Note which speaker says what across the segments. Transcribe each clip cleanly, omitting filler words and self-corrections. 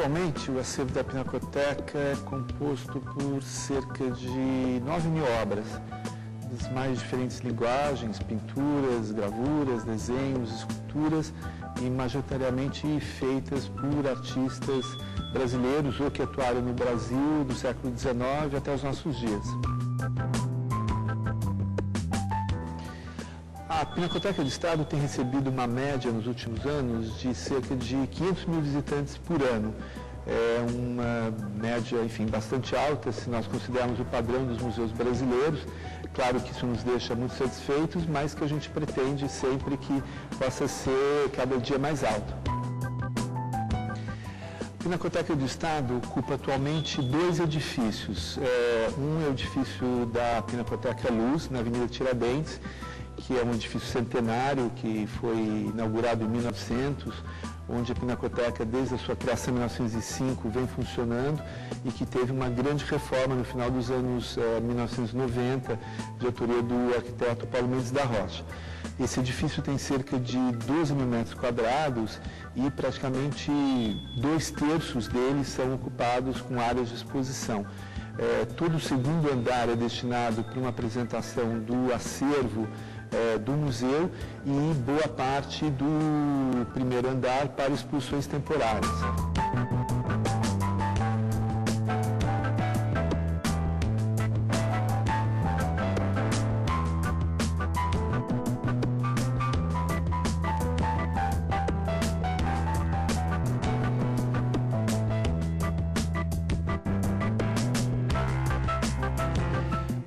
Speaker 1: Atualmente, o acervo da Pinacoteca é composto por cerca de 9.000 obras, das mais diferentes linguagens, pinturas, gravuras, desenhos, esculturas, e majoritariamente feitas por artistas brasileiros ou que atuaram no Brasil do século XIX até os nossos dias. A Pinacoteca do Estado tem recebido uma média nos últimos anos de cerca de 500.000 visitantes por ano. É uma média, enfim, bastante alta se nós considerarmos o padrão dos museus brasileiros. Claro que isso nos deixa muito satisfeitos, mas que a gente pretende sempre que possa ser cada dia mais alto. A Pinacoteca do Estado ocupa atualmente 2 edifícios. Um é o edifício da Pinacoteca Luz, na Avenida Tiradentes, que é um edifício centenário que foi inaugurado em 1900, onde a Pinacoteca, desde a sua criação em 1905, vem funcionando e que teve uma grande reforma no final dos anos 1990, de autoria do arquiteto Paulo Mendes da Rocha. Esse edifício tem cerca de 12.000 metros quadrados e praticamente 2/3 deles são ocupados com áreas de exposição. Todo o segundo andar é destinado para uma apresentação do acervo do museu e boa parte do primeiro andar para exposições temporárias.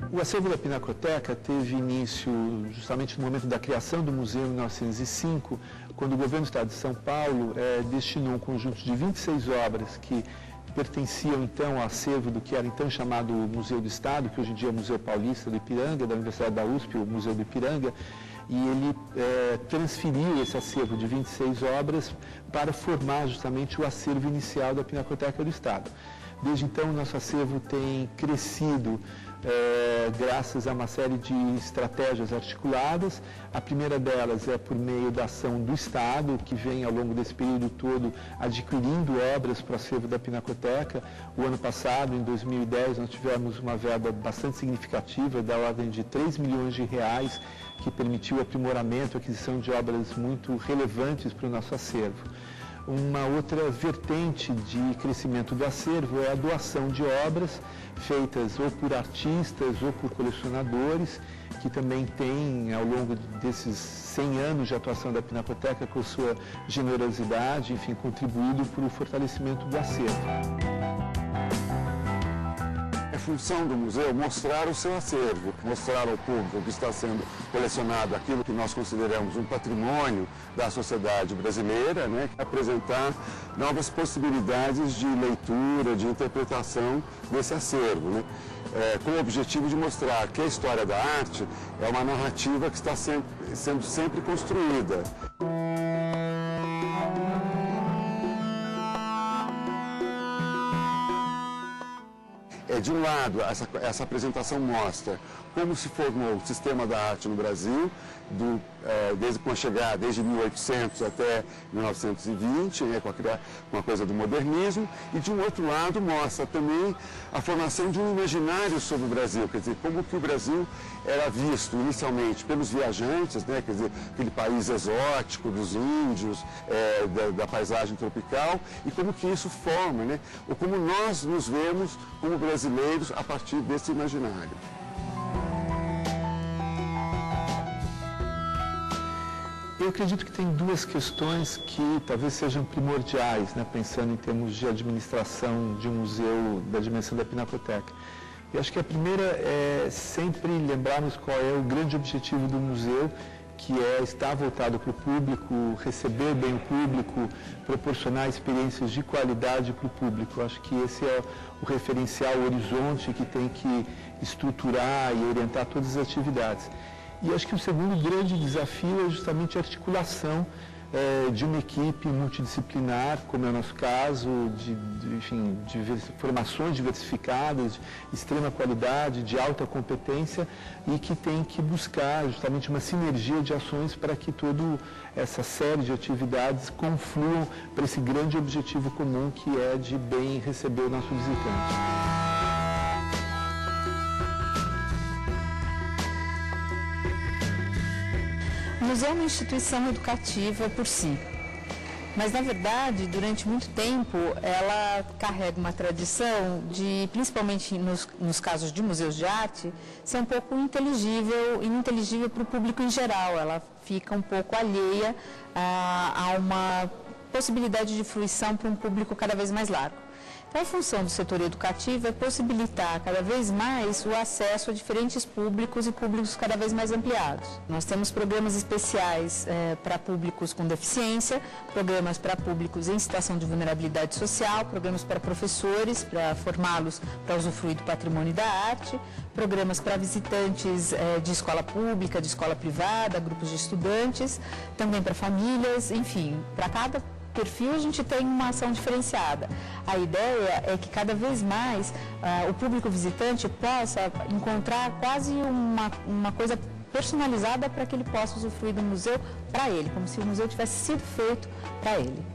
Speaker 1: O acervo da Pinacoteca teve início justamente no momento da criação do museu, em 1905, quando o governo do Estado de São Paulo destinou um conjunto de 26 obras que pertenciam então ao acervo do que era então chamado Museu do Estado, que hoje em dia é o Museu Paulista do Ipiranga, da Universidade da USP, o Museu do Ipiranga, e ele transferiu esse acervo de 26 obras para formar justamente o acervo inicial da Pinacoteca do Estado. Desde então, o nosso acervo tem crescido graças a uma série de estratégias articuladas. A primeira delas é por meio da ação do Estado, que vem ao longo desse período todo adquirindo obras para o acervo da Pinacoteca. O ano passado, em 2010, nós tivemos uma verba bastante significativa, da ordem de 3 milhões de reais, que permitiu o aprimoramento, a aquisição de obras muito relevantes para o nosso acervo. Uma outra vertente de crescimento do acervo é a doação de obras feitas ou por artistas ou por colecionadores, que também têm, ao longo desses 100 anos de atuação da Pinacoteca, com sua generosidade, enfim, contribuído para o fortalecimento do acervo.
Speaker 2: É função do museu mostrar o seu acervo, mostrar ao público que está sendo colecionado aquilo que nós consideramos um patrimônio da sociedade brasileira, né? Apresentar novas possibilidades de leitura, de interpretação desse acervo, né? Com o objetivo de mostrar que a história da arte é uma narrativa que está sendo sempre construída. De um lado, essa apresentação mostra como se formou o sistema da arte no Brasil, desde 1800 até 1920, né, com a coisa do modernismo, e de um outro lado mostra também a formação de um imaginário sobre o Brasil, quer dizer, como que o Brasil era visto inicialmente pelos viajantes, né, quer dizer, aquele país exótico dos índios, da paisagem tropical, e como que isso forma, né, ou como nós nos vemos como brasileiros a partir desse imaginário.
Speaker 1: Eu acredito que tem 2 questões que talvez sejam primordiais, né, pensando em termos de administração de um museu da dimensão da Pinacoteca. Eu acho que a primeira é sempre lembrarmos qual é o grande objetivo do museu, que é estar voltado para o público, receber bem o público, proporcionar experiências de qualidade para o público. Eu acho que esse é o referencial, o horizonte que tem que estruturar e orientar todas as atividades. E acho que o segundo grande desafio é justamente a articulação de uma equipe multidisciplinar, como é o nosso caso, de formações diversificadas, de extrema qualidade, de alta competência, e que tem que buscar justamente uma sinergia de ações para que toda essa série de atividades confluam para esse grande objetivo comum, que é de bem receber o nosso visitante.
Speaker 3: O museu é uma instituição educativa por si, mas na verdade, durante muito tempo, ela carrega uma tradição de, principalmente nos casos de museus de arte, ser um pouco ininteligível para o público em geral. Ela fica um pouco alheia a uma possibilidade de fruição para um público cada vez mais largo. Então, a função do setor educativo é possibilitar cada vez mais o acesso a diferentes públicos e públicos cada vez mais ampliados. Nós temos programas especiais para públicos com deficiência, programas para públicos em situação de vulnerabilidade social, programas para professores, para formá-los para usufruir do patrimônio da arte, programas para visitantes de escola pública, de escola privada, grupos de estudantes, também para famílias, enfim, para cada perfil a gente tem uma ação diferenciada. A ideia é que cada vez mais o público visitante possa encontrar quase uma coisa personalizada para que ele possa usufruir do museu para ele, como se o museu tivesse sido feito para ele.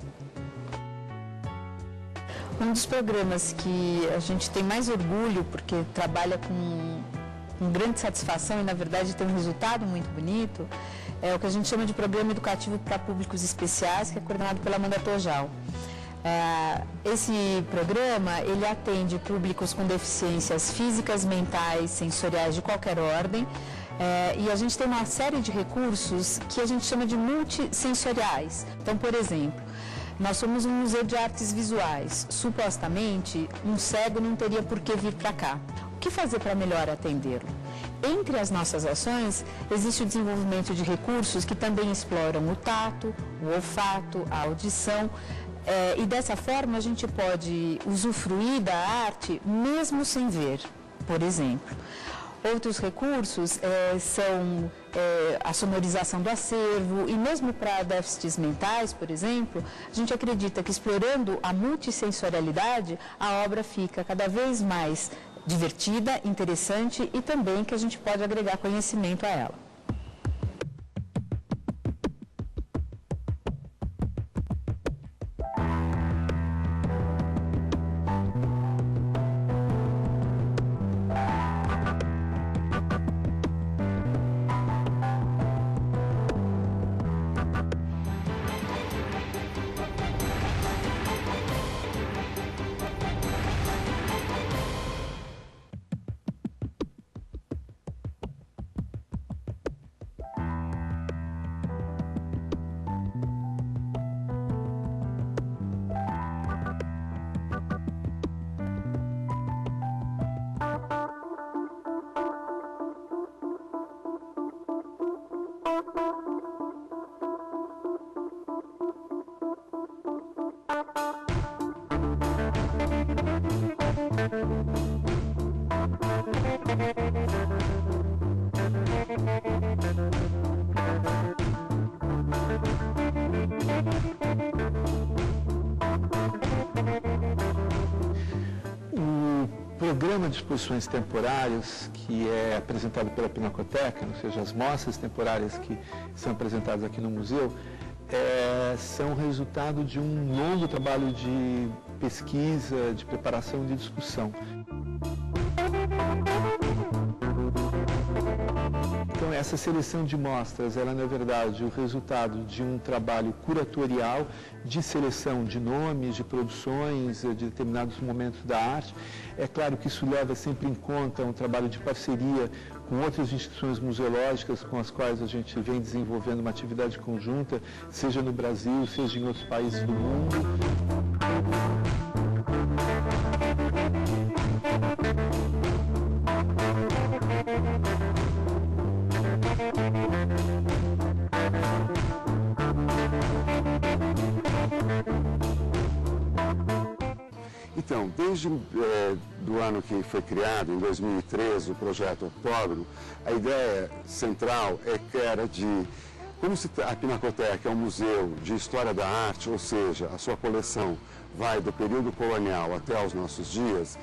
Speaker 3: Um dos programas que a gente tem mais orgulho, porque trabalha com grande satisfação e, na verdade, tem um resultado muito bonito, é o que a gente chama de Programa Educativo para Públicos Especiais, que é coordenado pela Amanda Tojal. Esse programa, ele atende públicos com deficiências físicas, mentais, sensoriais de qualquer ordem, e a gente tem uma série de recursos que a gente chama de multissensoriais. Então, por exemplo, nós somos um museu de artes visuais. Supostamente, um cego não teria por que vir para cá. O que fazer para melhor atendê-lo? Entre as nossas ações, existe o desenvolvimento de recursos que também exploram o tato, o olfato, a audição, e dessa forma a gente pode usufruir da arte mesmo sem ver, por exemplo. Outros recursos são a sonorização do acervo, e mesmo para déficits mentais, por exemplo, a gente acredita que explorando a multissensorialidade, a obra fica cada vez mais divertida, interessante, e também que a gente pode agregar conhecimento a ela.
Speaker 1: O programa de exposições temporárias, que é apresentado pela Pinacoteca, ou seja, as mostras temporárias que são apresentadas aqui no museu, são resultado de um longo trabalho de pesquisa, de preparação e de discussão. Então, essa seleção de mostras, ela é, na verdade, o resultado de um trabalho curatorial de seleção de nomes, de produções, de determinados momentos da arte. É claro que isso leva sempre em conta um trabalho de parceria com outras instituições museológicas com as quais a gente vem desenvolvendo uma atividade conjunta, seja no Brasil, seja em outros países do mundo.
Speaker 2: Então, desde do ano que foi criado, em 2013, o projeto Octógono, a ideia central era de Como a Pinacoteca é um museu de história da arte, ou seja, a sua coleção vai do período colonial até aos nossos dias,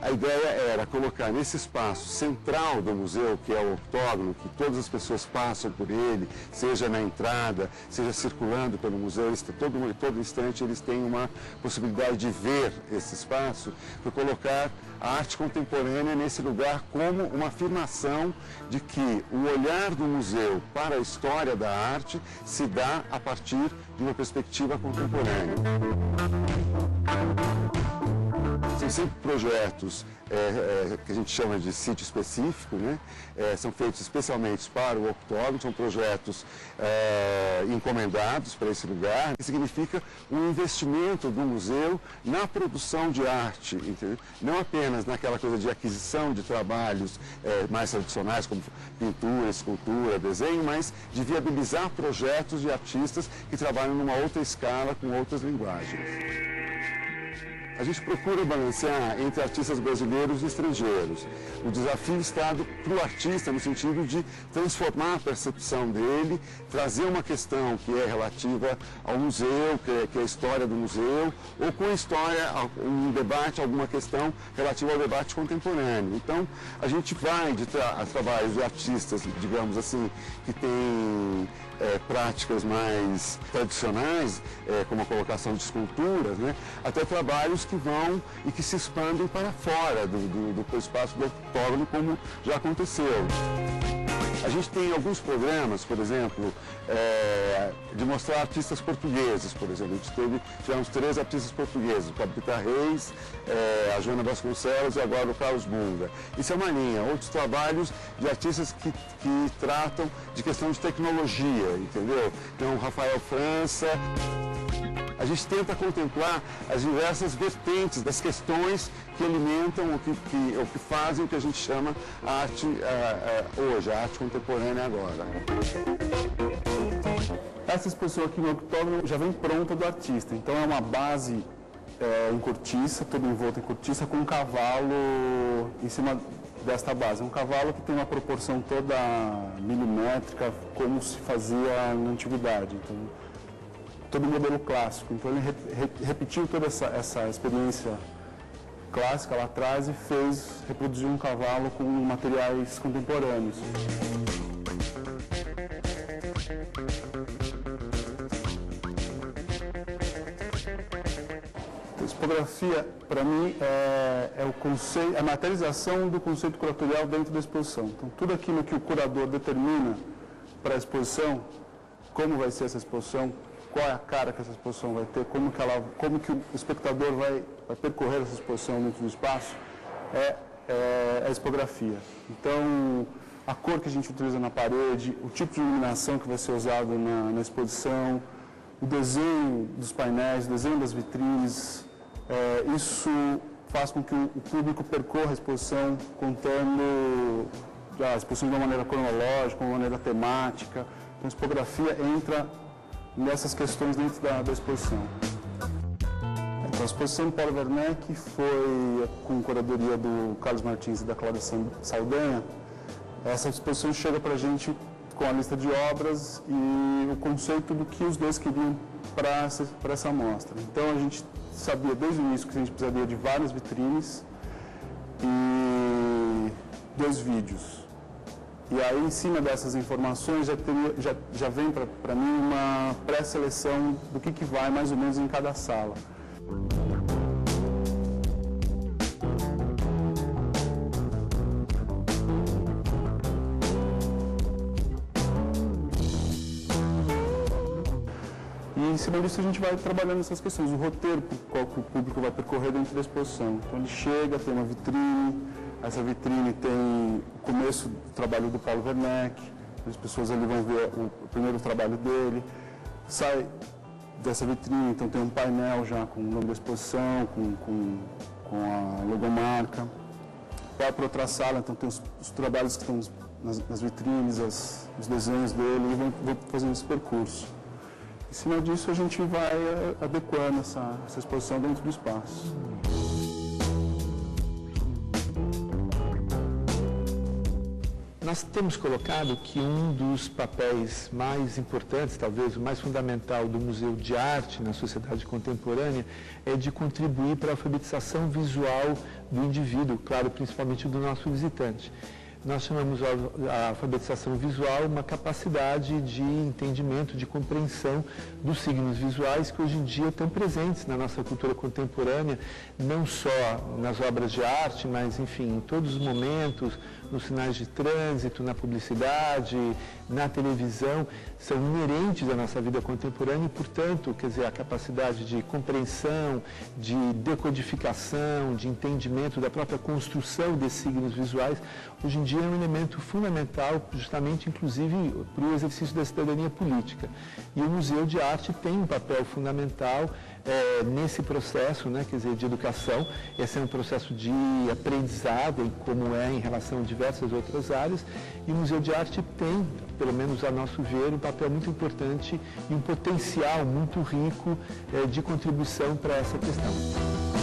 Speaker 2: a ideia era colocar nesse espaço central do museu, que é o octógono, que todas as pessoas passam por ele, seja na entrada, seja circulando pelo museu, todo instante eles têm uma possibilidade de ver esse espaço, para colocar a arte contemporânea nesse lugar como uma afirmação de que o olhar do museu para a história da arte se dá a partir de uma perspectiva contemporânea. São sempre projetos que a gente chama de sítio específico, né? São feitos especialmente para o octógono, são projetos encomendados para esse lugar, que significa um investimento do museu na produção de arte, entendeu? Não apenas naquela coisa de aquisição de trabalhos mais tradicionais, como pintura, escultura, desenho, mas de viabilizar projetos de artistas que trabalham numa outra escala, com outras linguagens. A gente procura balancear entre artistas brasileiros e estrangeiros. O desafio está para o artista no sentido de transformar a percepção dele, trazer uma questão que é relativa ao museu, que é a história do museu, ou com a história, um debate, alguma questão relativa ao debate contemporâneo. Então, a gente vai de trabalhos de artistas, digamos assim, que têm práticas mais tradicionais, como a colocação de esculturas, né, até trabalhos que vão e que se expandem para fora do espaço do octógono, como já aconteceu. A gente tem alguns programas, por exemplo, de mostrar artistas portugueses, por exemplo. Tivemos 3 artistas portugueses, o Capitã Reis, a Joana Vasconcelos e agora o Carlos Bunga. Isso é uma linha. Outros trabalhos de artistas que tratam de questão de tecnologia, entendeu? Então, Rafael França. A gente tenta contemplar as diversas vertentes das questões que alimentam ou que fazem o que a gente chama a arte hoje, a arte contemporânea agora.
Speaker 4: Essa exposição aqui no octógono já vem pronta do artista, então é uma base em cortiça, todo envolto em cortiça, com um cavalo em cima desta base. Um cavalo que tem uma proporção toda milimétrica, como se fazia na antiguidade. Então, todo o modelo clássico. Então ele repetiu toda essa experiência clássica lá atrás e reproduziu um cavalo com materiais contemporâneos. A tipografia, para mim, é o conceito, a materialização do conceito curatorial dentro da exposição. Então, tudo aquilo que o curador determina para a exposição, como vai ser essa exposição, qual é a cara que essa exposição vai ter, como que o espectador vai percorrer essa exposição dentro do espaço, é a tipografia. Então, a cor que a gente utiliza na parede, o tipo de iluminação que vai ser usado na exposição, o desenho dos painéis, o desenho das vitrines, isso faz com que o público percorra a exposição contando a exposição de uma maneira cronológica, de uma maneira temática. Então, a tipografia entra nessas questões dentro da exposição. Então, a exposição do Paulo Werneck foi com curadoria do Carlos Martins e da Cláudia Saldanha. Essa exposição chega para a gente com a lista de obras e o conceito do que os dois queriam para essa amostra. Então, a gente sabia desde o início que a gente precisaria de várias vitrines e 2 vídeos. E aí, em cima dessas informações, já vem para mim uma pré-seleção do que vai mais ou menos em cada sala. E em cima disso a gente vai trabalhando essas questões, o roteiro, qual que o público vai percorrer dentro da exposição. Então ele chega, tem uma vitrine, essa vitrine tem o começo do trabalho do Paulo Werneck, as pessoas ali vão ver o primeiro trabalho dele, sai dessa vitrine, então tem um painel já com o nome da exposição, com a logomarca, vai para outra sala, então tem os trabalhos que estão nas vitrines, os desenhos dele, e vão fazendo esse percurso. Em cima disso a gente vai adequando essa exposição dentro do espaço.
Speaker 1: Nós temos colocado que um dos papéis mais importantes, talvez o mais fundamental do Museu de Arte na sociedade contemporânea, é de contribuir para a alfabetização visual do indivíduo, claro, principalmente do nosso visitante. Nós chamamos a alfabetização visual uma capacidade de entendimento, de compreensão dos signos visuais que hoje em dia estão presentes na nossa cultura contemporânea, não só nas obras de arte, mas, enfim, em todos os momentos, nos sinais de trânsito, na publicidade, na televisão, são inerentes à nossa vida contemporânea e, portanto, quer dizer, a capacidade de compreensão, de decodificação, de entendimento da própria construção desses signos visuais, hoje em dia é um elemento fundamental, justamente, inclusive, para o exercício da cidadania política. E o Museu de Arte tem um papel fundamental nesse processo, né, quer dizer, de educação. Esse é um processo de aprendizado, como é em relação a diversas outras áreas, e o Museu de Arte tem, pelo menos a nosso ver, um papel muito importante e um potencial muito rico de contribuição para essa questão.